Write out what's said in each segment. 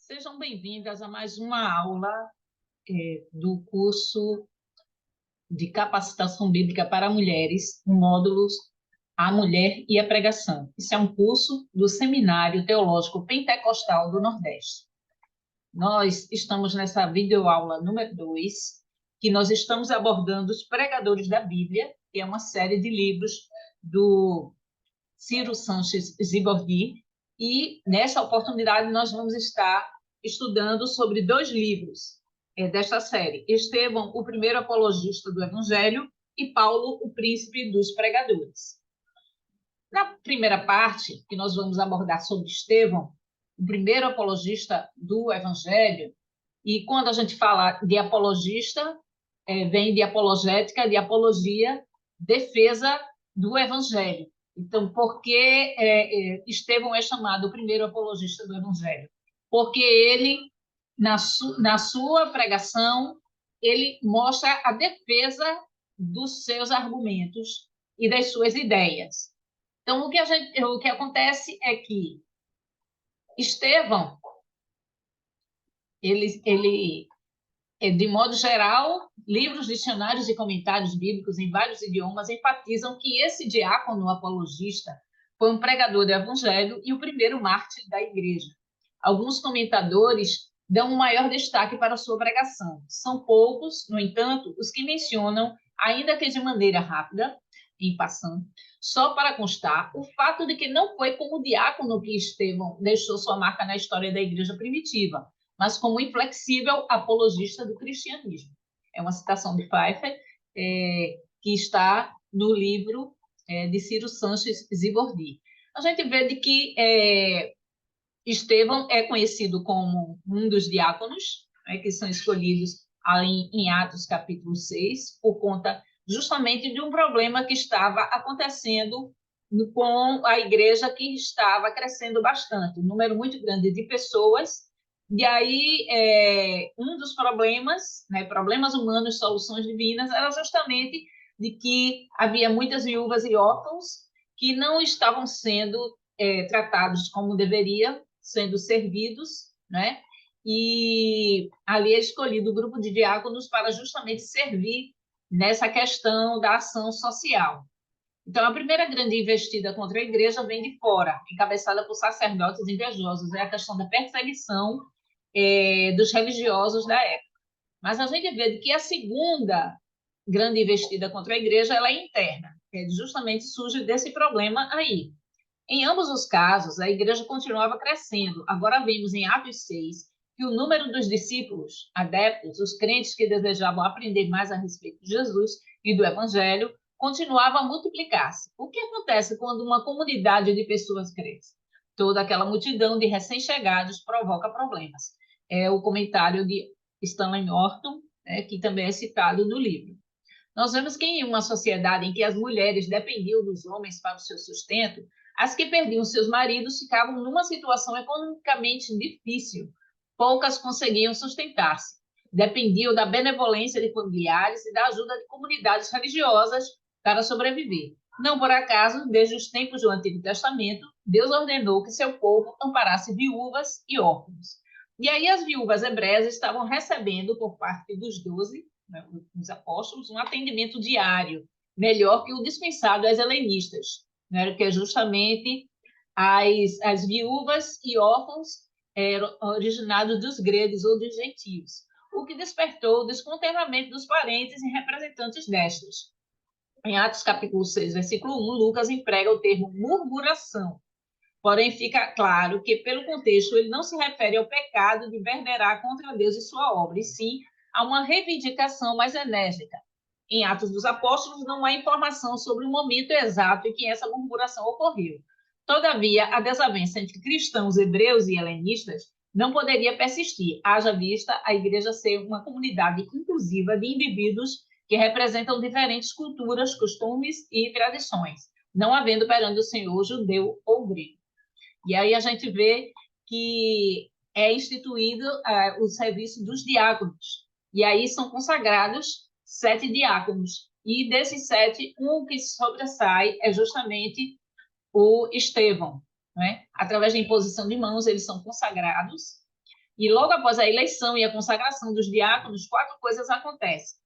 Sejam bem-vindas a mais uma aula do curso de capacitação bíblica para mulheres, no módulo A Mulher e a Pregação. Isso é um curso do Seminário Teológico Pentecostal do Nordeste. Nós estamos nessa videoaula número 2, que nós estamos abordando os pregadores da Bíblia, que é uma série de livros do Ciro Sanches Zibordi, e nessa oportunidade nós vamos estar estudando sobre 2 livros desta série: Estevão, o primeiro apologista do Evangelho, e Paulo, o príncipe dos pregadores. Na primeira parte, que nós vamos abordar sobre Estevão, o primeiro apologista do Evangelho, e quando a gente fala de apologista, vem de apologética, de apologia, defesa do Evangelho. Então, por que Estevão é chamado o primeiro apologista do Evangelho? Porque ele, na sua pregação, ele mostra a defesa dos seus argumentos e das suas ideias. Então, o que acontece é que Estevão, ele de modo geral, livros, dicionários e comentários bíblicos em vários idiomas enfatizam que esse diácono apologista foi um pregador do evangelho e o primeiro mártir da igreja. Alguns comentadores dão um maior destaque para a sua pregação. São poucos, no entanto, os que mencionam, ainda que de maneira rápida, em passando, só para constar, o fato de que não foi como diácono que Estevão deixou sua marca na história da igreja primitiva, mas como inflexível apologista do cristianismo. É uma citação de Pfeiffer, que está no livro de Ciro Sanches Zibordi. A gente vê de que Estevão é conhecido como um dos diáconos, que são escolhidos em Atos capítulo 6, por conta justamente de um problema que estava acontecendo com a igreja, que estava crescendo bastante, um número muito grande de pessoas. E aí, um dos problemas, problemas humanos, soluções divinas, era justamente de que havia muitas viúvas e órfãos que não estavam sendo tratados como deveriam, sendo servidos, né? E ali é escolhido o grupo de diáconos para justamente servir nessa questão da ação social. Então, a primeira grande investida contra a igreja vem de fora, encabeçada por sacerdotes invejosos. É a questão da perseguição dos religiosos da época. Mas a gente vê que a segunda grande investida contra a igreja ela é interna, que justamente surge desse problema aí. Em ambos os casos, a igreja continuava crescendo. Agora vimos em Atos 6 que o número dos discípulos, adeptos, os crentes que desejavam aprender mais a respeito de Jesus e do Evangelho, continuava a multiplicar-se. O que acontece quando uma comunidade de pessoas cresce? Toda aquela multidão de recém-chegados provoca problemas. É o comentário de Stanley Norton, que também é citado no livro. Nós vemos que em uma sociedade em que as mulheres dependiam dos homens para o seu sustento, as que perdiam seus maridos ficavam numa situação economicamente difícil. Poucas conseguiam sustentar-se. Dependiam da benevolência de familiares e da ajuda de comunidades religiosas para sobreviver. Não por acaso, desde os tempos do Antigo Testamento, Deus ordenou que seu povo amparasse viúvas e órfãos. E aí as viúvas hebreias estavam recebendo, por parte dos 12, os apóstolos, um atendimento diário, melhor que o dispensado às helenistas, né, que é justamente as viúvas e órfãos originados dos gregos ou dos gentios, o que despertou o descontentamento dos parentes e representantes destas. Em Atos capítulo 6, versículo 1, Lucas emprega o termo murmuração. Porém, fica claro que, pelo contexto, ele não se refere ao pecado de verderar contra Deus e sua obra, e sim a uma reivindicação mais enérgica. Em Atos dos Apóstolos, não há informação sobre o momento exato em que essa murmuração ocorreu. Todavia, a desavença entre cristãos hebreus e helenistas não poderia persistir, haja vista a igreja ser uma comunidade inclusiva de indivíduos que representam diferentes culturas, costumes e tradições, não havendo perante o Senhor judeu ou grego. E aí a gente vê que é instituído o serviço dos diáconos. E aí são consagrados 7 diáconos. E desses 7, um que sobressai é justamente o Estevão. Né? Através da imposição de mãos, eles são consagrados. E logo após a eleição e a consagração dos diáconos, 4 coisas acontecem.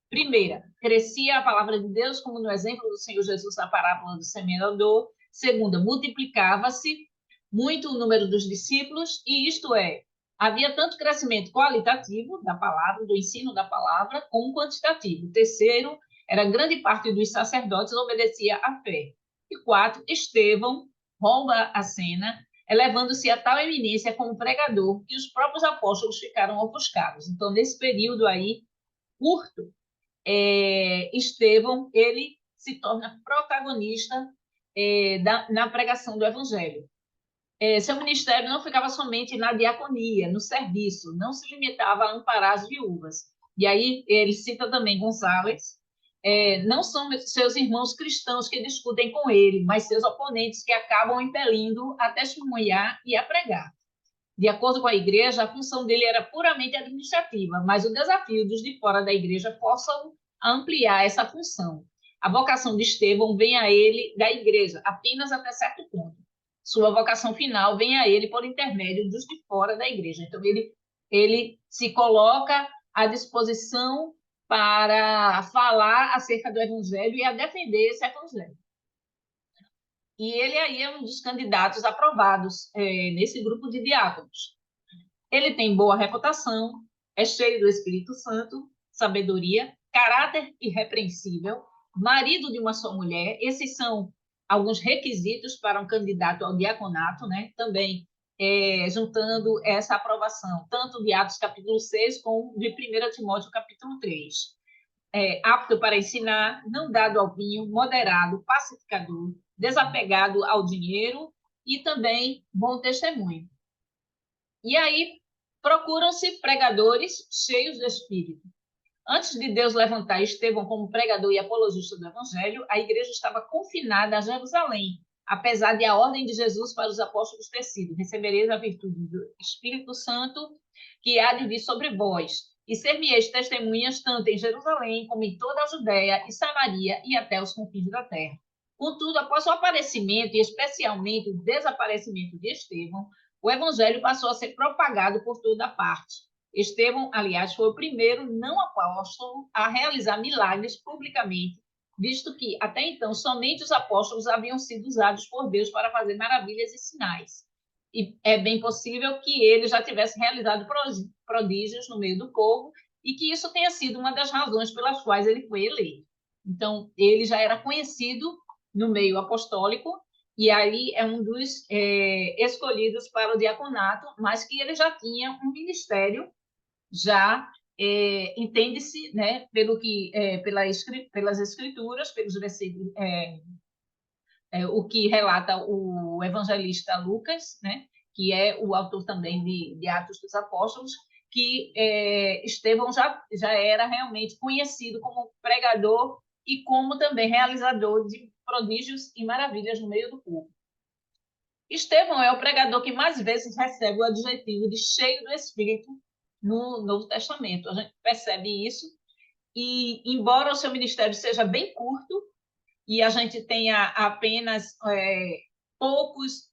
Primeira, crescia a palavra de Deus, como no exemplo do Senhor Jesus na parábola do semeador. Segunda, multiplicava-se muito o número dos discípulos, e isto é, havia tanto crescimento qualitativo da palavra, do ensino da palavra, como quantitativo. Terceiro, era grande parte dos sacerdotes obedecia à fé. E 4, Estevão rouba a cena, elevando-se a tal eminência como pregador que os próprios apóstolos ficaram ofuscados. Então, nesse período aí curto, Estevão ele se torna protagonista na pregação do evangelho. Seu ministério não ficava somente na diaconia, no serviço, não se limitava a amparar as viúvas. E aí ele cita também Gonçalves. Não são seus irmãos cristãos que discutem com ele, mas seus oponentes que acabam impelindo a testemunhar e a pregar. De acordo com a igreja, a função dele era puramente administrativa, mas o desafio dos de fora da igreja força-o a ampliar essa função. A vocação de Estevão vem a ele da igreja, apenas até certo ponto. Sua vocação final vem a ele por intermédio dos de fora da igreja. Então, ele se coloca à disposição para falar acerca do evangelho e a defender esse evangelho. E ele aí é um dos candidatos aprovados nesse grupo de diáconos. Ele tem boa reputação, é cheio do Espírito Santo, sabedoria, caráter irrepreensível, marido de uma só mulher. Esses são alguns requisitos para um candidato ao diaconato, né? Também juntando essa aprovação, tanto de Atos capítulo 6 como de 1 Timóteo capítulo 3. Apto para ensinar, não dado ao vinho, moderado, pacificador, desapegado ao dinheiro e também bom testemunho. E aí procuram-se pregadores cheios do Espírito. Antes de Deus levantar Estevão como pregador e apologista do Evangelho, a igreja estava confinada a Jerusalém, apesar de a ordem de Jesus para os apóstolos ter sido: recebereis a virtude do Espírito Santo, que há de vir sobre vós, e ser-me-eis testemunhas tanto em Jerusalém como em toda a Judéia e Samaria e até os confins da terra. Contudo, após o aparecimento e especialmente o desaparecimento de Estevão, o evangelho passou a ser propagado por toda parte. Estevão, aliás, foi o primeiro não apóstolo a realizar milagres publicamente, visto que, até então, somente os apóstolos haviam sido usados por Deus para fazer maravilhas e sinais. E é bem possível que ele já tivesse realizado prodígios no meio do povo e que isso tenha sido uma das razões pelas quais ele foi eleito. Então, ele já era conhecido no meio apostólico, e aí é um dos escolhidos para o diaconato, mas que ele já tinha um ministério, já entende-se, né, pelas escrituras, pelos versículos, o que relata o evangelista Lucas, né, que é o autor também de Atos dos Apóstolos, que Estevão já era realmente conhecido como pregador e como também realizador de prodígios e maravilhas no meio do povo. Estevão é o pregador que mais vezes recebe o adjetivo de cheio do Espírito no Novo Testamento. A gente percebe isso, e embora o seu ministério seja bem curto e a gente tenha apenas poucos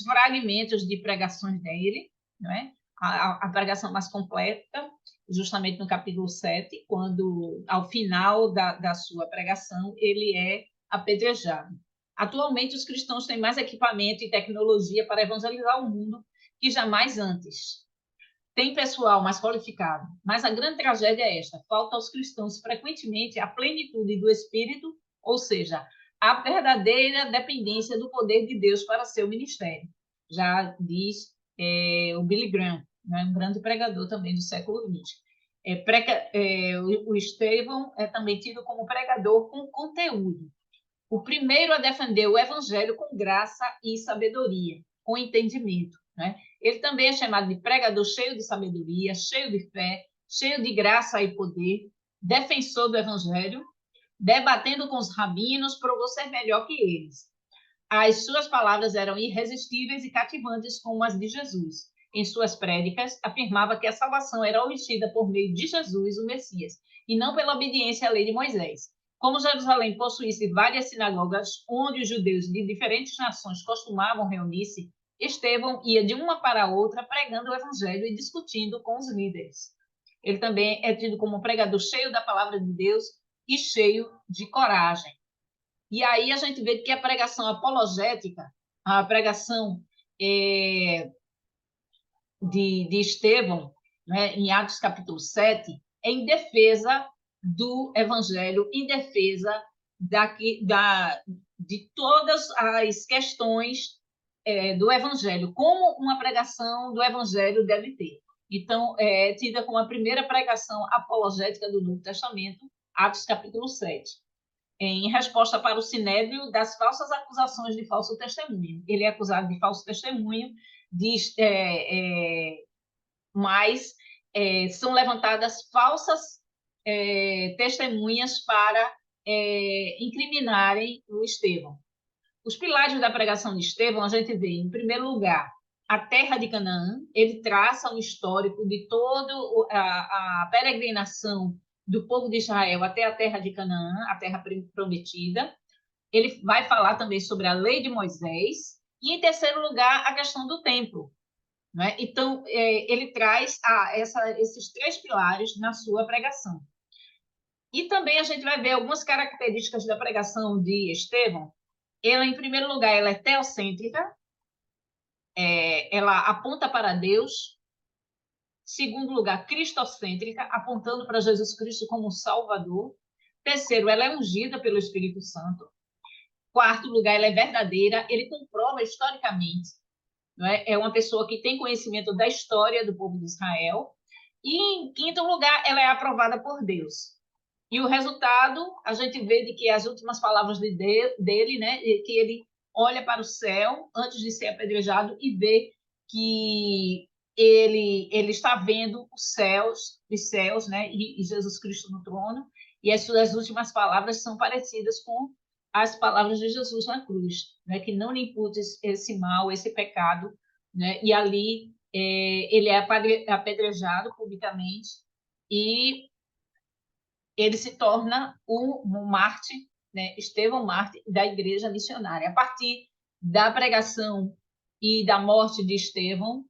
fragmentos de pregações dele, não é? A pregação mais completa, justamente no capítulo 7, quando, ao final da sua pregação, ele é apedrejado. Atualmente, os cristãos têm mais equipamento e tecnologia para evangelizar o mundo que jamais antes. Tem pessoal mais qualificado, mas a grande tragédia é esta: falta aos cristãos frequentemente a plenitude do Espírito, ou seja, a verdadeira dependência do poder de Deus para seu ministério. Já diz o Billy Graham, né, um grande pregador também do século XX. O Estevão é também tido como pregador com conteúdo. O primeiro a defender o evangelho com graça e sabedoria, com entendimento, né? Ele também é chamado de pregador cheio de sabedoria, cheio de fé, cheio de graça e poder, defensor do evangelho, debatendo com os rabinos, provou ser melhor que eles. As suas palavras eram irresistíveis e cativantes como as de Jesus. Em suas prédicas, afirmava que a salvação era obtida por meio de Jesus, o Messias, e não pela obediência à lei de Moisés. Como Jerusalém possuísse várias sinagogas onde os judeus de diferentes nações costumavam reunir-se, Estevão ia de uma para a outra pregando o evangelho e discutindo com os líderes. Ele também é tido como um pregador cheio da palavra de Deus e cheio de coragem. E aí a gente vê que a pregação apologética, a pregação de Estevão, né, em Atos capítulo 7, é em defesa do evangelho, em defesa de todas as questões do evangelho, como uma pregação do evangelho deve ter. Então, é tida como a primeira pregação apologética do Novo Testamento, Atos capítulo 7, em resposta para o sinédrio das falsas acusações de falso testemunho. Ele é acusado de falso testemunho, mas são levantadas falsas testemunhas para incriminarem o Estevão. Os pilares da pregação de Estevão, a gente vê, em primeiro lugar, a terra de Canaã. Ele traça um histórico de toda a peregrinação do povo de Israel até a terra de Canaã, a terra prometida. Ele vai falar também sobre a lei de Moisés. E, em terceiro lugar, a questão do templo. Né? Então, ele traz esses três pilares na sua pregação. E também a gente vai ver algumas características da pregação de Estevão. Ela, em primeiro lugar, ela é teocêntrica, ela aponta para Deus. Segundo lugar, cristocêntrica, apontando para Jesus Cristo como Salvador. Terceiro, ela é ungida pelo Espírito Santo. Quarto lugar, ela é verdadeira, ele comprova historicamente. Não é? É uma pessoa que tem conhecimento da história do povo de Israel. E, em quinto lugar, ela é aprovada por Deus. E o resultado, a gente vê de que as últimas palavras dele, né, que ele olha para o céu antes de ser apedrejado e vê que ele está vendo os céus, né, e Jesus Cristo no trono, e as suas últimas palavras são parecidas com as palavras de Jesus na cruz, né, que não lhe imputes esse mal, esse pecado, né, e ali ele é apedrejado publicamente e ele se torna um mártir, né, Estevão mártir da igreja missionária. A partir da pregação e da morte de Estevão,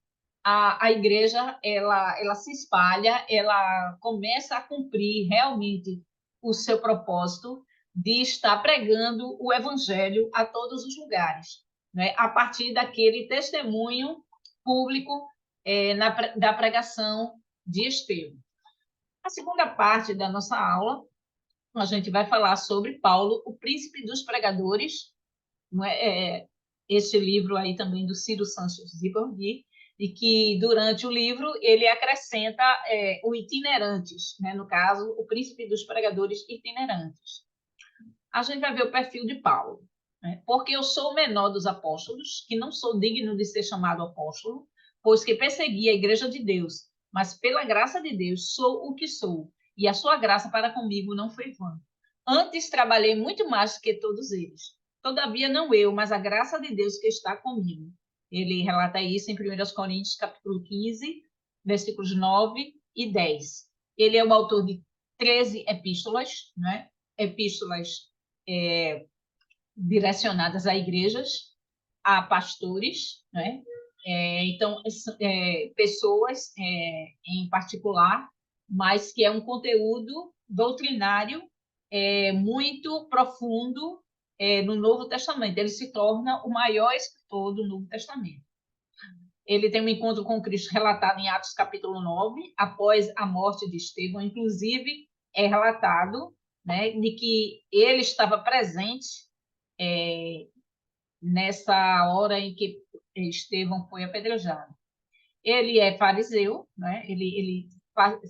a igreja ela se espalha, ela começa a cumprir realmente o seu propósito de estar pregando o evangelho a todos os lugares, né, a partir daquele testemunho público da pregação de Estevão. A segunda parte da nossa aula, a gente vai falar sobre Paulo, o príncipe dos pregadores, não é? Este livro aí também do Ciro Sanches de Borghi, e que durante o livro ele acrescenta o itinerantes, né? No caso, o príncipe dos pregadores itinerantes. A gente vai ver o perfil de Paulo, né? Porque eu sou o menor dos apóstolos, que não sou digno de ser chamado apóstolo, pois que persegui a igreja de Deus, mas pela graça de Deus sou o que sou, e a sua graça para comigo não foi vã. Antes trabalhei muito mais que todos eles. Todavia não eu, mas a graça de Deus que está comigo. Ele relata isso em 1 Coríntios, capítulo 15, versículos 9 e 10. Ele é o autor de 13 epístolas, né? Epístolas direcionadas a igrejas, a pastores, né? Então, pessoas em particular, mas que é um conteúdo doutrinário muito profundo no Novo Testamento. Ele se torna o maior escritor do Novo Testamento. Ele tem um encontro com Cristo relatado em Atos capítulo 9, após a morte de Estevão. Inclusive, é relatado, né, de que ele estava presente nessa hora em que Estevão foi apedrejado. Ele é fariseu, né? Ele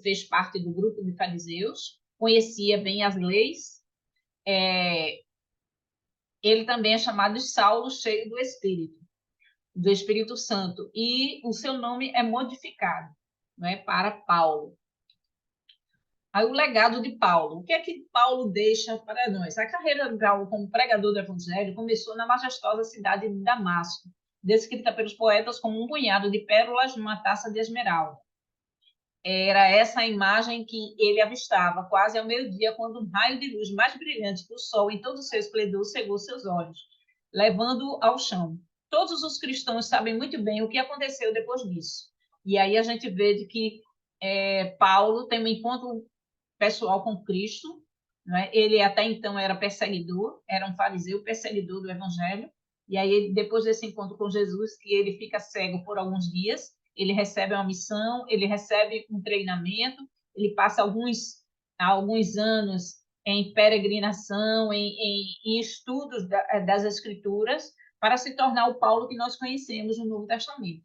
fez parte do grupo de fariseus, conhecia bem as leis. Ele também é chamado de Saulo, cheio do Espírito Santo, e o seu nome é modificado, né, para Paulo. Aí o legado de Paulo. O que é que Paulo deixa para nós? A carreira de Paulo como pregador do evangelho começou na majestosa cidade de Damasco, descrita pelos poetas como um punhado de pérolas numa taça de esmeralda. Era essa a imagem que ele avistava, quase ao meio-dia, quando um raio de luz mais brilhante que o sol, em todo o seu esplendor, cegou seus olhos, levando-o ao chão. todos os cristãos sabem muito bem o que aconteceu depois disso. E aí a gente vê de que Paulo tem um encontro pessoal com Cristo, né? Ele até então era perseguidor, era um fariseu perseguidor do Evangelho, e aí depois desse encontro com Jesus, que ele fica cego por alguns dias, ele recebe uma missão, ele recebe um treinamento, ele passa alguns anos em peregrinação, em estudos das Escrituras, para se tornar o Paulo que nós conhecemos no Novo Testamento.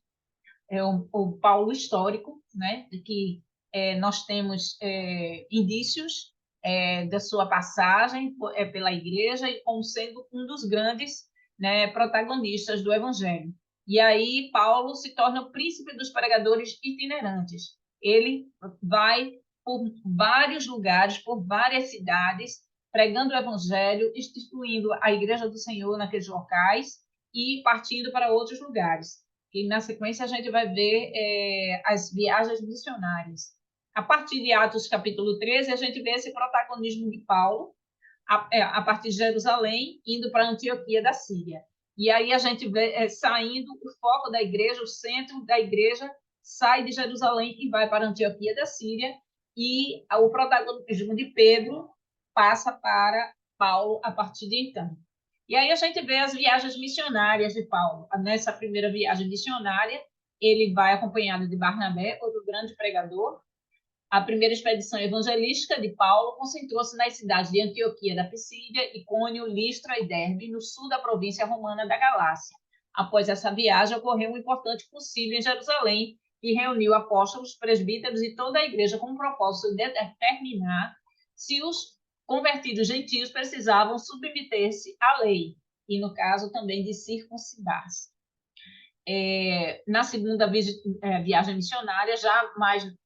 É o Paulo histórico, né, de que nós temos indícios da sua passagem pela igreja e como sendo um dos grandes, né, protagonistas do Evangelho. E aí Paulo se torna o príncipe dos pregadores itinerantes. Ele vai por vários lugares, por várias cidades, pregando o Evangelho, instituindo a Igreja do Senhor naqueles locais e partindo para outros lugares. E na sequência a gente vai ver as viagens missionárias. A partir de Atos capítulo 13, a gente vê esse protagonismo de Paulo, a partir de Jerusalém, indo para Antioquia da Síria. E aí a gente vê saindo o foco da igreja, o centro da igreja, sai de Jerusalém e vai para Antioquia da Síria, e o protagonismo de Pedro passa para Paulo a partir de então. E aí a gente vê as viagens missionárias de Paulo. Nessa primeira viagem missionária, ele vai acompanhado de Barnabé, outro grande pregador. A primeira expedição evangelística de Paulo concentrou-se nas cidades de Antioquia da Pisídia, Icônio, Listra e Derbe, no sul da província romana da Galácia. Após essa viagem, ocorreu um importante concílio em Jerusalém, que reuniu apóstolos, presbíteros e toda a igreja com o propósito de determinar se os convertidos gentios precisavam submeter-se à lei, e, no caso, também de circuncidar-se. Na segunda viagem missionária,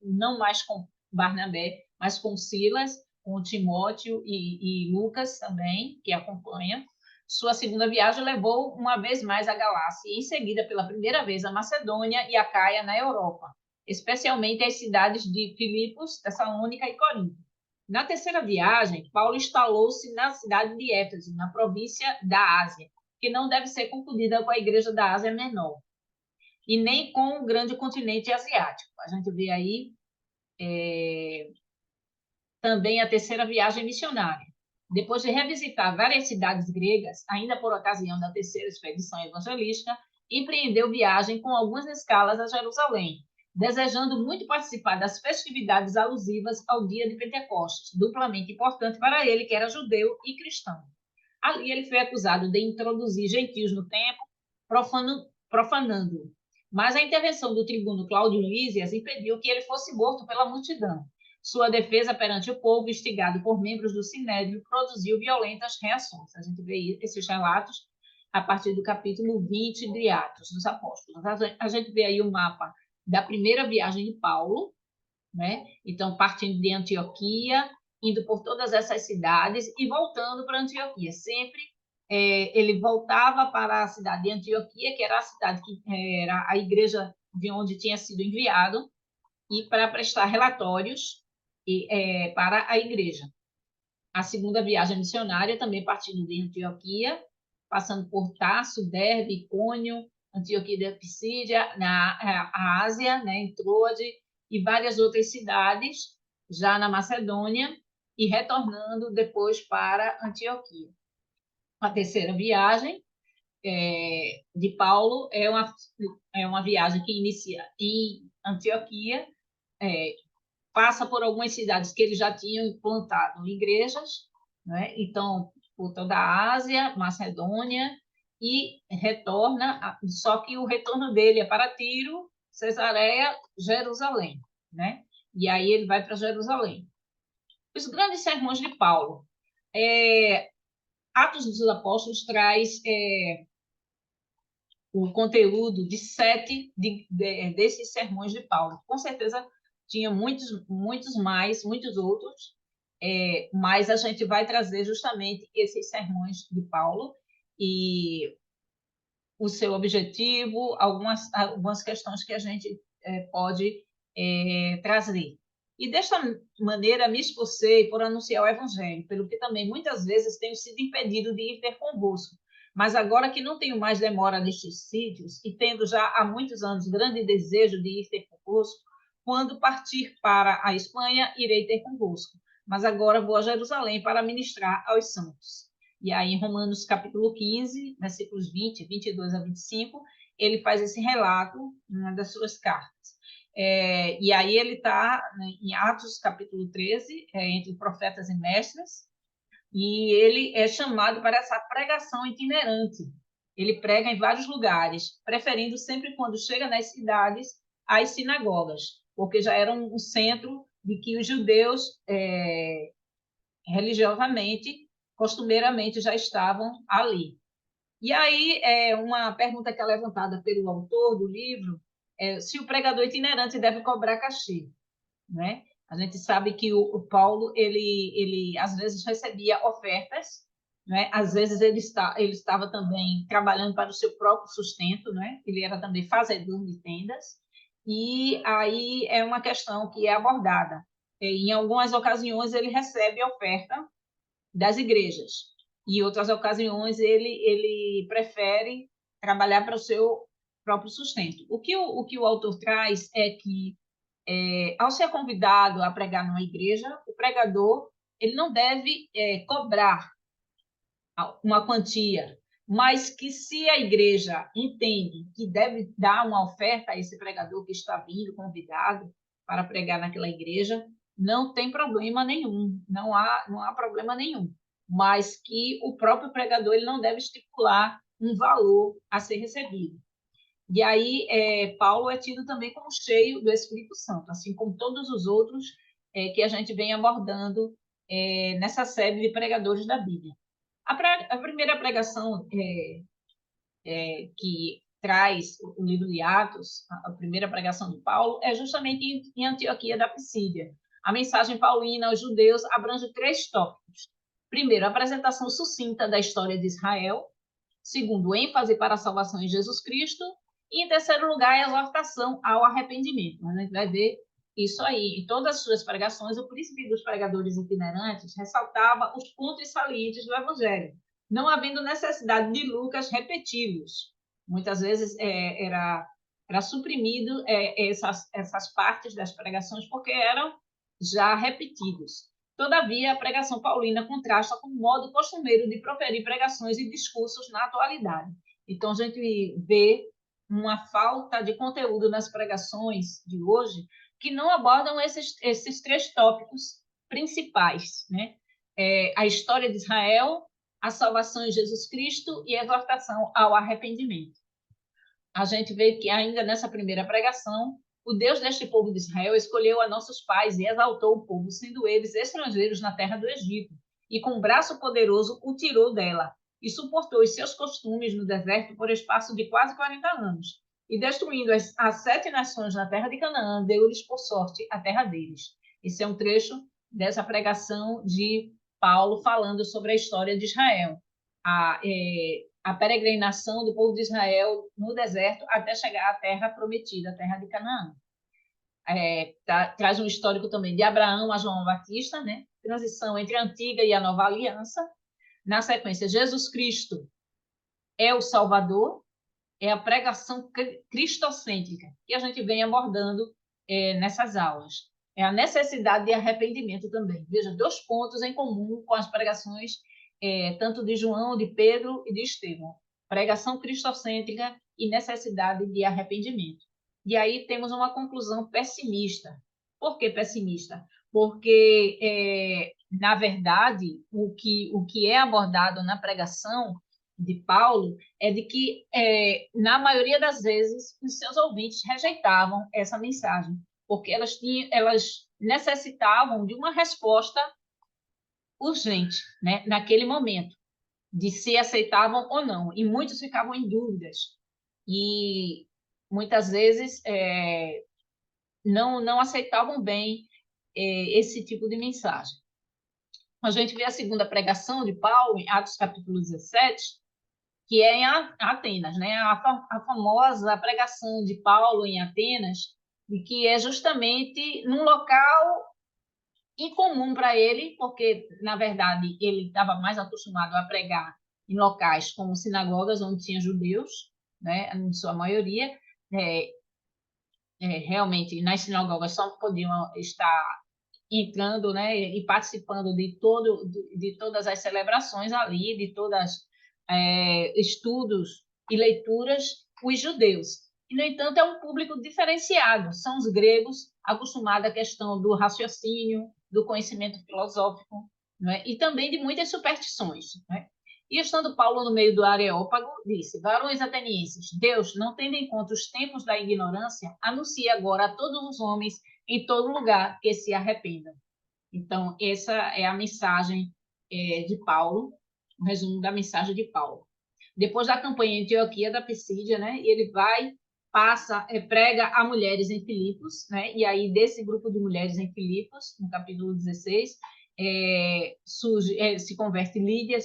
não mais com Barnabé, mas com Silas, com Timóteo e Lucas também, que acompanham. Sua segunda viagem levou uma vez mais a Galácia e, em seguida, pela primeira vez, a Macedônia e a Caia na Europa, especialmente as cidades de Filipos, Tessalônica e Corinto. Na terceira viagem, Paulo instalou-se na cidade de Éfeso, na província da Ásia, que não deve ser confundida com a igreja da Ásia Menor, e nem com o grande continente asiático. A gente vê aí também a terceira viagem missionária. Depois de revisitar várias cidades gregas, ainda por ocasião da terceira expedição evangelística, empreendeu viagem com algumas escalas a Jerusalém, desejando muito participar das festividades alusivas ao dia de Pentecostes, duplamente importante para ele, que era judeu e cristão. Ali ele foi acusado de introduzir gentios no templo, profanando-o. Mas a intervenção do tribuno Cláudio Lísias impediu que ele fosse morto pela multidão. Sua defesa perante o povo, instigado por membros do Sinédrio, produziu violentas reações. A gente vê esses relatos a partir do capítulo 20 de Atos dos Apóstolos. A gente vê aí o mapa da primeira viagem de Paulo, né? Então, partindo de Antioquia, indo por todas essas cidades e voltando para Antioquia. Sempre ele voltava para a cidade de Antioquia, que era a cidade que era a igreja de onde tinha sido enviado, e para prestar relatórios para a igreja. A segunda viagem missionária, também partindo de Antioquia, passando por Tarso, Derbe, Icônio, Antioquia da Pisídia, na Ásia, né, em Troade, e várias outras cidades, já na Macedônia, e retornando depois para Antioquia. A terceira viagem de Paulo é uma viagem que inicia em Antioquia, passa por algumas cidades que ele já tinha implantado igrejas, né? Então, por toda a Ásia, Macedônia, e retorna, só que o retorno dele é para Tiro, Cesareia, Jerusalém, né? E aí ele vai para Jerusalém. Os grandes sermões de Paulo. Atos dos Apóstolos traz o conteúdo de 7 desses sermões de Paulo. Com certeza tinha muitos mais, muitos outros, mas a gente vai trazer justamente esses sermões de Paulo e o seu objetivo, algumas questões que a gente pode trazer. E desta maneira me esforcei por anunciar o Evangelho, pelo que também muitas vezes tenho sido impedido de ir ter convosco. Mas agora que não tenho mais demora nestes sítios e tendo já há muitos anos grande desejo de ir ter convosco, quando partir para a Espanha, irei ter convosco. Mas agora vou a Jerusalém para ministrar aos santos. E aí, em Romanos capítulo 15, versículos 20, 22 a 25, ele faz esse relato numa das suas cartas. E aí ele está, né, em Atos capítulo 13, entre profetas e mestres, e ele é chamado para essa pregação itinerante. Ele prega em vários lugares, preferindo sempre quando chega nas cidades, as sinagogas, porque já era um centro de que os judeus, religiosamente, costumeiramente, já estavam ali. E aí, uma pergunta que é levantada pelo autor do livro é se o pregador itinerante deve cobrar cachê, né? A gente sabe que o Paulo, ele às vezes recebia ofertas, né? Às vezes ele estava também trabalhando para o seu próprio sustento, né? Ele era também fazedor de tendas, e aí é uma questão que é abordada. Em algumas ocasiões ele recebe oferta das igrejas, e em outras ocasiões ele prefere trabalhar para o seu próprio sustento. O que o autor traz é que ao ser convidado a pregar numa igreja, o pregador ele não deve cobrar uma quantia, mas que se a igreja entende que deve dar uma oferta a esse pregador que está vindo convidado para pregar naquela igreja, não tem problema nenhum, não há problema nenhum, mas que o próprio pregador ele não deve estipular um valor a ser recebido. E aí, Paulo é tido também como cheio do Espírito Santo, assim como todos os outros que a gente vem abordando nessa série de pregadores da Bíblia. A primeira pregação que traz o livro de Atos, a primeira pregação de Paulo, é justamente em Antioquia da Pisídia. A mensagem paulina aos judeus abrange 3 tópicos. Primeiro, a apresentação sucinta da história de Israel. Segundo, ênfase para a salvação em Jesus Cristo. E, em terceiro lugar, a exortação ao arrependimento. A gente vai ver isso aí. Em todas as suas pregações, o príncipe dos pregadores itinerantes ressaltava os pontos salientes do Evangelho, não havendo necessidade de Lucas repeti-los. Muitas vezes era suprimido essas partes das pregações porque eram já repetidos. Todavia, a pregação paulina contrasta com o modo costumeiro de proferir pregações e discursos na atualidade. Então, a gente vê uma falta de conteúdo nas pregações de hoje que não abordam esses 3 tópicos principais, né? A história de Israel, a salvação em Jesus Cristo e a exortação ao arrependimento. A gente vê que ainda nessa primeira pregação, o Deus deste povo de Israel escolheu a nossos pais e exaltou o povo, sendo eles estrangeiros na terra do Egito, e com um braço poderoso o tirou dela, e suportou os seus costumes no deserto por espaço de quase 40 anos. E destruindo as 7 nações na terra de Canaã, deu-lhes por sorte a terra deles. Esse é um trecho dessa pregação de Paulo falando sobre a história de Israel. A peregrinação do povo de Israel no deserto até chegar à terra prometida, a terra de Canaã. Traz um histórico também de Abraão a João Batista, né? Transição entre a antiga e a nova aliança. Na sequência, Jesus Cristo é o Salvador, é a pregação cristocêntrica que a gente vem abordando nessas aulas. É a necessidade de arrependimento também. Veja, 2 pontos em comum com as pregações tanto de João, de Pedro e de Estevão. Pregação cristocêntrica e necessidade de arrependimento. E aí temos uma conclusão pessimista. Por que pessimista? Porque, na verdade, o que é abordado na pregação de Paulo é de que, na maioria das vezes, os seus ouvintes rejeitavam essa mensagem, porque elas necessitavam de uma resposta urgente, né, naquele momento, de se aceitavam ou não. E muitos ficavam em dúvidas. E muitas vezes não aceitavam bem esse tipo de mensagem. A gente vê a segunda pregação de Paulo, em Atos capítulo 17, que é em Atenas, né? A famosa pregação de Paulo em Atenas, e que é justamente num local incomum para ele, porque, na verdade, ele estava mais acostumado a pregar em locais como sinagogas, onde tinha judeus, né, em sua maioria. Realmente, nas sinagogas só podiam estar entrando, né, e participando de todas as celebrações ali, de todas estudos e leituras, os judeus. E, no entanto, é um público diferenciado, são os gregos, acostumados à questão do raciocínio, do conhecimento filosófico, né, e também de muitas superstições, né? E estando Paulo no meio do Areópago, disse: Varões atenienses, Deus, não tendo em conta os tempos da ignorância, anuncia agora a todos os homens em todo lugar que se arrependam. Então, essa é a mensagem de Paulo, um resumo da mensagem de Paulo. Depois da campanha em Antioquia da Pisídia, né, ele prega a mulheres em Filipos, né, e aí desse grupo de mulheres em Filipos, no capítulo 16, se converte Lídia,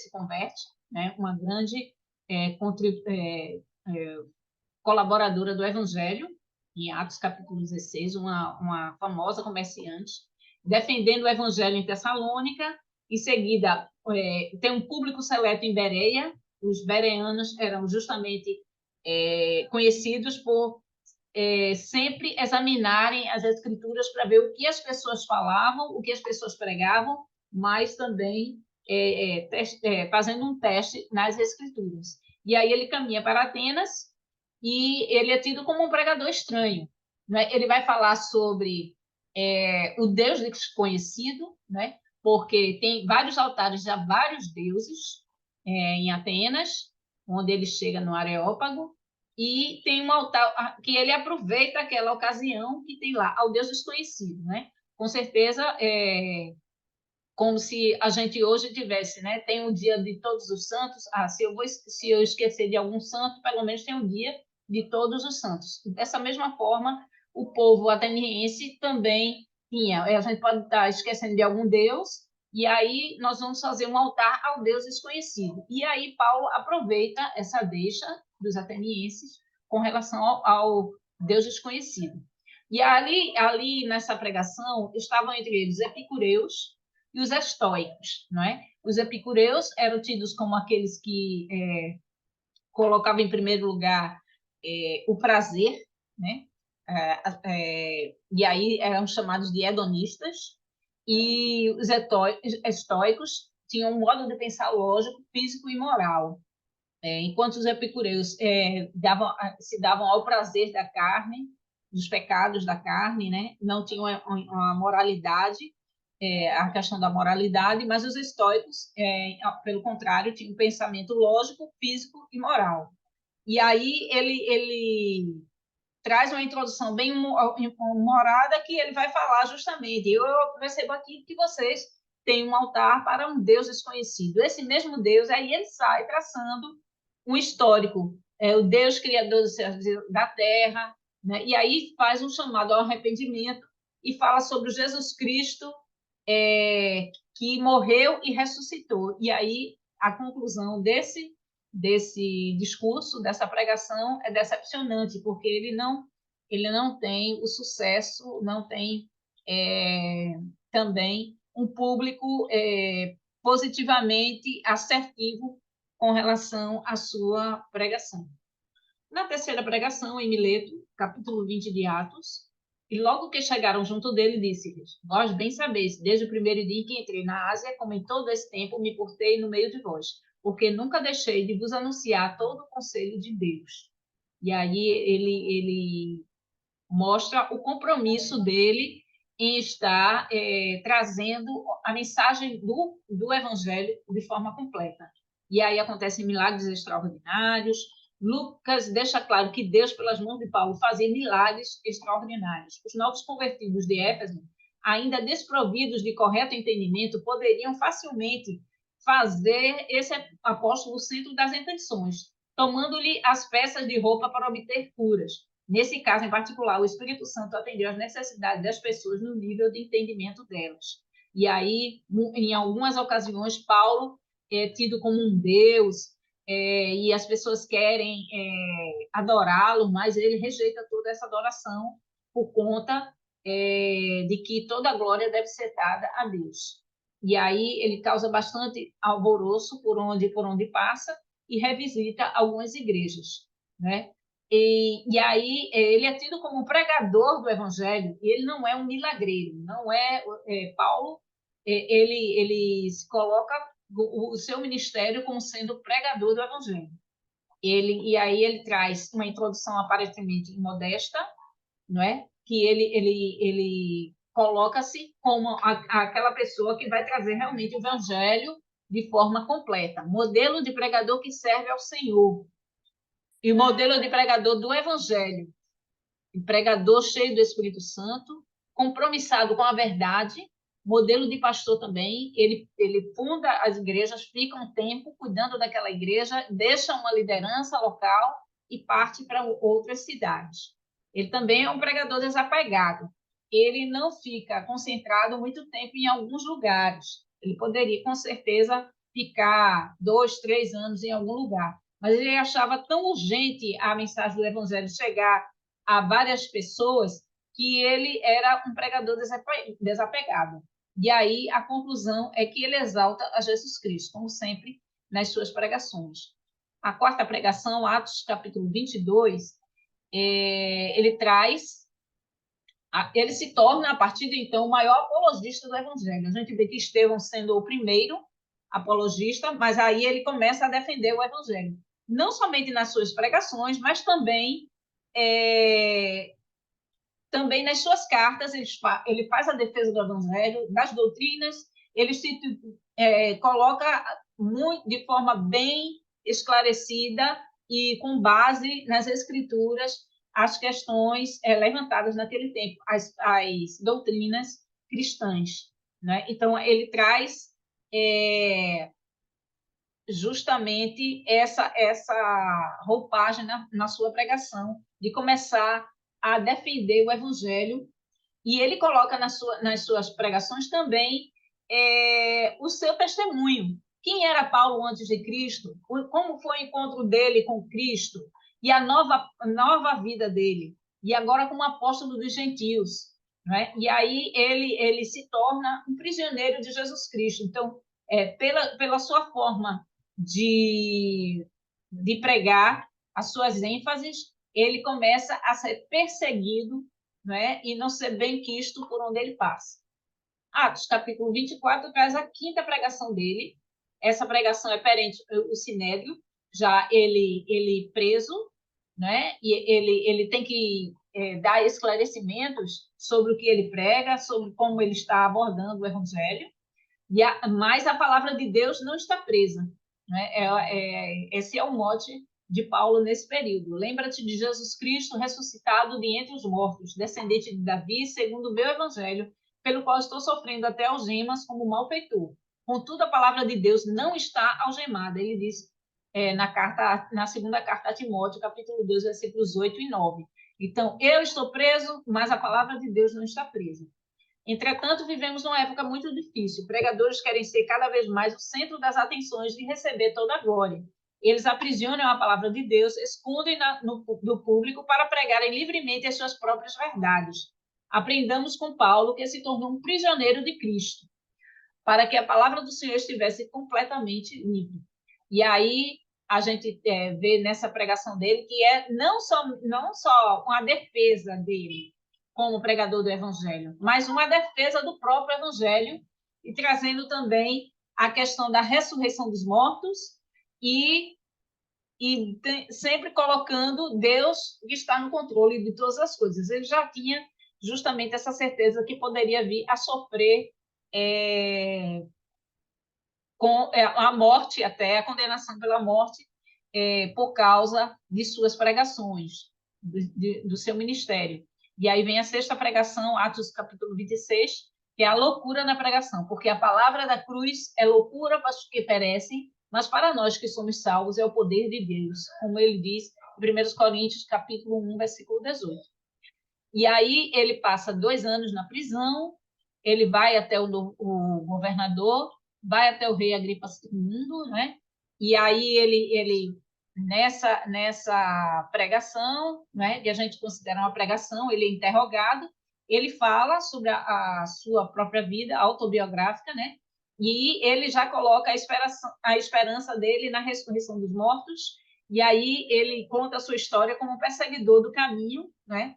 né, uma grande colaboradora do Evangelho, em Atos capítulo 16, uma famosa comerciante, defendendo o Evangelho em Tessalônica. Em seguida, tem um público seleto em Bereia. Os bereanos eram justamente conhecidos por sempre examinarem as escrituras para ver o que as pessoas falavam, o que as pessoas pregavam, mas também fazendo um teste nas escrituras. E aí ele caminha para Atenas e ele é tido como um pregador estranho, né? Ele vai falar sobre o Deus desconhecido, né? Porque tem vários altares a vários deuses em Atenas, onde ele chega no Areópago, e tem um altar que ele aproveita aquela ocasião que tem lá, ao Deus desconhecido, né? Com certeza, como se a gente hoje tivesse, né? Tem o dia de todos os santos. Se eu esquecer de algum santo, pelo menos tem o dia de todos os santos. Dessa mesma forma, o povo ateniense também tinha. A gente pode estar esquecendo de algum deus, e aí nós vamos fazer um altar ao Deus desconhecido. E aí Paulo aproveita essa deixa dos atenienses com relação ao Deus desconhecido. E ali nessa pregação estavam entre eles epicureus e os estoicos, não é? Os epicureus eram tidos como aqueles que colocavam em primeiro lugar o prazer, né? E aí eram chamados de hedonistas, e os estoicos tinham um modo de pensar lógico, físico e moral, enquanto os epicureus se davam ao prazer da carne, dos pecados da carne, né? Não tinham uma moralidade, a questão da moralidade, mas os estoicos, pelo contrário, tinham um pensamento lógico, físico e moral. E aí ele traz uma introdução bem humorada que ele vai falar justamente: eu percebo aqui que vocês têm um altar para um Deus desconhecido. Esse mesmo Deus, aí ele sai traçando um histórico, o Deus criador dos céus, da terra, né? E aí faz um chamado ao arrependimento e fala sobre Jesus Cristo, que morreu e ressuscitou. E aí a conclusão desse discurso, dessa pregação, é decepcionante, porque ele não tem o sucesso, não tem também um público positivamente assertivo com relação à sua pregação. Na terceira pregação, em Mileto, capítulo 20 de Atos, e logo que chegaram junto dele, disse-lhes: Vós bem sabeis, desde o primeiro dia em que entrei na Ásia, como em todo esse tempo me portei no meio de vós, porque nunca deixei de vos anunciar todo o conselho de Deus. E aí ele mostra o compromisso dele em estar trazendo a mensagem do Evangelho de forma completa. E aí acontecem milagres extraordinários. Lucas deixa claro que Deus, pelas mãos de Paulo, fazia milagres extraordinários. Os novos convertidos de Éfeso, ainda desprovidos de correto entendimento, poderiam facilmente fazer esse apóstolo o centro das intenções, tomando-lhe as peças de roupa para obter curas. Nesse caso em particular, o Espírito Santo atendeu às necessidades das pessoas no nível de entendimento delas. E aí, em algumas ocasiões, Paulo é tido como um Deus, e as pessoas querem adorá-lo, mas ele rejeita toda essa adoração por conta de que toda a glória deve ser dada a Deus. E aí ele causa bastante alvoroço por onde passa e revisita algumas igrejas, né? E aí ele é tido como um pregador do evangelho, e ele não é um milagreiro, não Paulo, ele se coloca o seu ministério como sendo pregador do evangelho. E aí ele traz uma introdução aparentemente modesta, não é? Que ele coloca-se como aquela pessoa que vai trazer realmente o evangelho de forma completa, modelo de pregador que serve ao Senhor, e o modelo de pregador do evangelho, pregador cheio do Espírito Santo, compromissado com a verdade, modelo de pastor também. Ele funda as igrejas, fica um tempo cuidando daquela igreja, deixa uma liderança local e parte para outras cidades. Ele também é um pregador desapegado. Ele não fica concentrado muito tempo em alguns lugares. Ele poderia, com certeza, ficar 2, 3 anos em algum lugar. Mas ele achava tão urgente a mensagem do Evangelho chegar a várias pessoas que ele era um pregador desapegado. E aí a conclusão é que ele exalta a Jesus Cristo, como sempre nas suas pregações. A quarta pregação, Atos capítulo 22, ele se torna, a partir de então, o maior apologista do evangelho. A gente vê que Estevão sendo o primeiro apologista, mas aí ele começa a defender o evangelho. Não somente nas suas pregações, mas também nas suas cartas, ele faz a defesa do evangelho, das doutrinas, ele se coloca de forma bem esclarecida e com base nas escrituras as questões levantadas naquele tempo, as doutrinas cristãs, né? Então, ele traz justamente essa roupagem na sua pregação, de começar a defender o evangelho, e ele coloca nas suas pregações também o seu testemunho. Quem era Paulo antes de Cristo? Como foi o encontro dele com Cristo? E a nova vida dele? E agora como apóstolo dos gentios. Né? E aí ele se torna um prisioneiro de Jesus Cristo. Então, pela sua forma de pregar, as suas ênfases, ele começa a ser perseguido, né? E não ser bem quisto por onde ele passa. Atos, capítulo 24, traz a quinta pregação dele. Essa pregação é perante o Sinédrio, já ele preso, né? E ele tem que dar esclarecimentos sobre o que ele prega, sobre como ele está abordando o evangelho, mas a palavra de Deus não está presa. Né? Esse é o mote de Paulo nesse período. Lembra-te de Jesus Cristo ressuscitado de entre os mortos, descendente de Davi, segundo o meu evangelho, pelo qual estou sofrendo até algemas como malfeitor. Contudo, a palavra de Deus não está algemada. Ele diz na segunda carta a Timóteo, capítulo 2, versículos 8 e 9. Então, eu estou preso, mas a palavra de Deus não está presa. Entretanto, vivemos numa época muito difícil. Pregadores querem ser cada vez mais o centro das atenções e receber toda a glória. Eles aprisionam a palavra de Deus, escondem do público para pregarem livremente as suas próprias verdades. Aprendamos com Paulo, que se tornou um prisioneiro de Cristo, para que a palavra do Senhor estivesse completamente livre. E aí a gente vê nessa pregação dele que não só uma defesa dele como pregador do evangelho, mas uma defesa do próprio evangelho, e trazendo também a questão da ressurreição dos mortos e sempre colocando Deus que está no controle de todas as coisas. Ele já tinha justamente essa certeza que poderia vir a sofrer com a morte, até a condenação pela morte, por causa de suas pregações, do seu ministério. E aí vem a sexta pregação, Atos capítulo 26, que é a loucura na pregação, porque a palavra da cruz é loucura para os que perecem, mas para nós que somos salvos é o poder de Deus, como ele diz em 1 Coríntios capítulo 1, versículo 18. E aí ele passa 2 anos na prisão, ele vai até o governador, vai até o rei Agripa II, né? E aí ele nessa pregação, né, que a gente considera uma pregação, ele é interrogado, ele fala sobre a sua própria vida autobiográfica, né? e ele já coloca a esperança dele na ressurreição dos mortos, e aí ele conta a sua história como um perseguidor do caminho, né?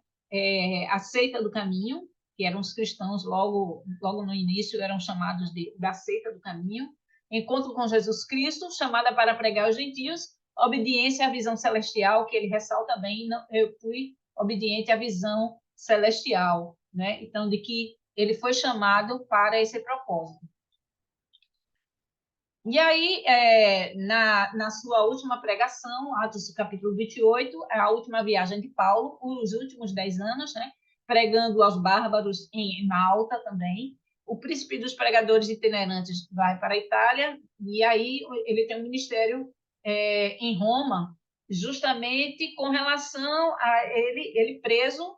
A seita do caminho, que eram os cristãos logo no início, eram chamados da seita do caminho, encontro com Jesus Cristo, chamada para pregar aos gentios, obediência à visão celestial, que ele ressalta bem, eu fui obediente à visão celestial, né? Então, de que ele foi chamado para esse propósito. E aí, na sua última pregação, Atos capítulo 28, a última viagem de Paulo, os últimos 10 anos, né, pregando aos bárbaros em Malta também. O príncipe dos pregadores itinerantes vai para a Itália, e aí ele tem um ministério em Roma, justamente com relação a ele preso,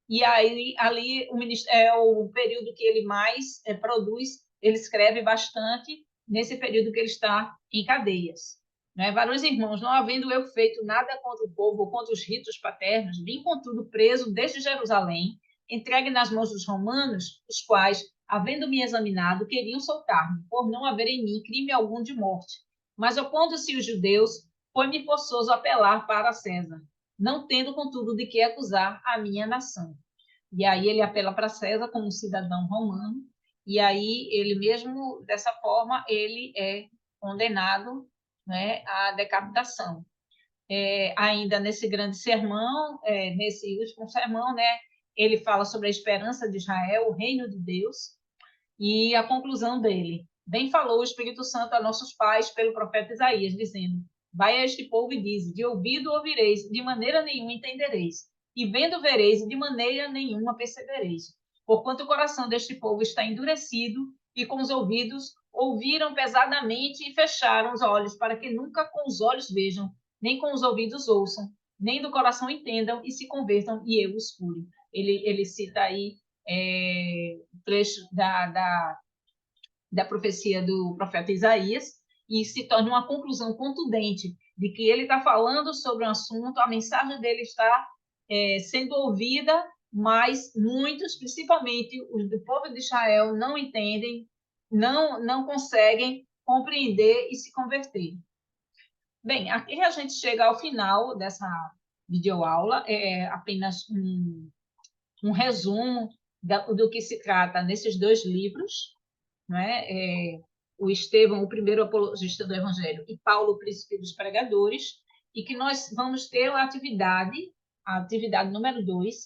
e aí ali é o período que ele mais produz, ele escreve bastante nesse período que ele está em cadeias. Né? Varões e irmãos, não havendo eu feito nada contra o povo ou contra os ritos paternos, vim, contudo, preso desde Jerusalém, entregue nas mãos dos romanos, os quais, havendo-me examinado, queriam soltar-me, por não haver em mim crime algum de morte. Mas, opondo-se os judeus, foi-me forçoso apelar para César, não tendo, contudo, de que acusar a minha nação. E aí ele apela para César como cidadão romano, e aí ele mesmo, dessa forma, ele é condenado, né, à decapitação. Ainda nesse grande sermão, nesse último sermão, né, ele fala sobre a esperança de Israel, o reino de Deus, e a conclusão dele. Bem falou o Espírito Santo a nossos pais pelo profeta Isaías, dizendo: vai a este povo e diz, de ouvido ouvireis, de maneira nenhuma entendereis, e vendo vereis, de maneira nenhuma percebereis. Porquanto o coração deste povo está endurecido, e com os ouvidos ouviram pesadamente e fecharam os olhos, para que nunca com os olhos vejam, nem com os ouvidos ouçam, nem do coração entendam e se convertam, e eu os cure. Ele cita aí trecho da profecia do profeta Isaías, e se torna uma conclusão contundente de que ele está falando sobre um assunto, a mensagem dele está sendo ouvida, mas muitos, principalmente os do povo de Israel, não entendem, não conseguem compreender e se converter. Bem, aqui a gente chega ao final dessa videoaula, é apenas um resumo do que se trata nesses dois livros, né? O Estevão, o primeiro apologista do Evangelho, e Paulo, o príncipe dos pregadores, e que nós vamos ter a atividade número 2,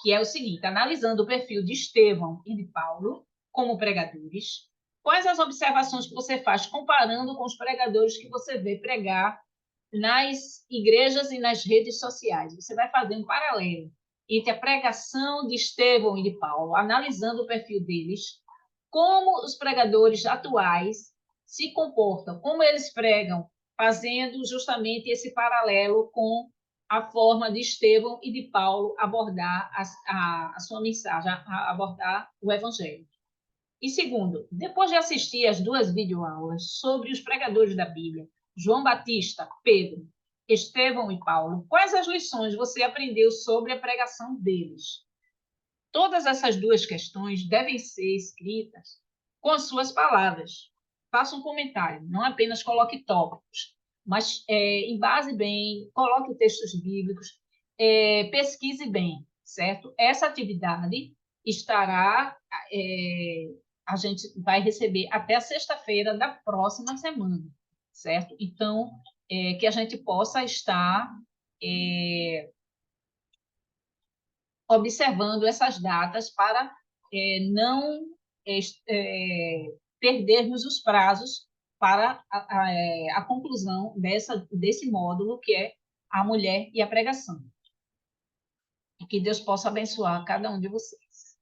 que é o seguinte: analisando o perfil de Estevão e de Paulo como pregadores, quais as observações que você faz comparando com os pregadores que você vê pregar nas igrejas e nas redes sociais? Você vai fazer um paralelo entre a pregação de Estevão e de Paulo, analisando o perfil deles, como os pregadores atuais se comportam, como eles pregam, fazendo justamente esse paralelo com a forma de Estevão e de Paulo abordar a sua mensagem, abordar o Evangelho. E segundo, depois de assistir as duas videoaulas sobre os pregadores da Bíblia, João Batista, Pedro, Estevão e Paulo, quais as lições você aprendeu sobre a pregação deles? Todas essas duas questões devem ser escritas com as suas palavras. Faça um comentário, não apenas coloque tópicos, mas embase bem, coloque textos bíblicos, pesquise bem, certo? Essa atividade estará, a gente vai receber até a sexta-feira da próxima semana, certo? Então, que a gente possa estar observando essas datas para não perdermos os prazos para a conclusão desse módulo, que é a mulher e a pregação. E que Deus possa abençoar cada um de vocês.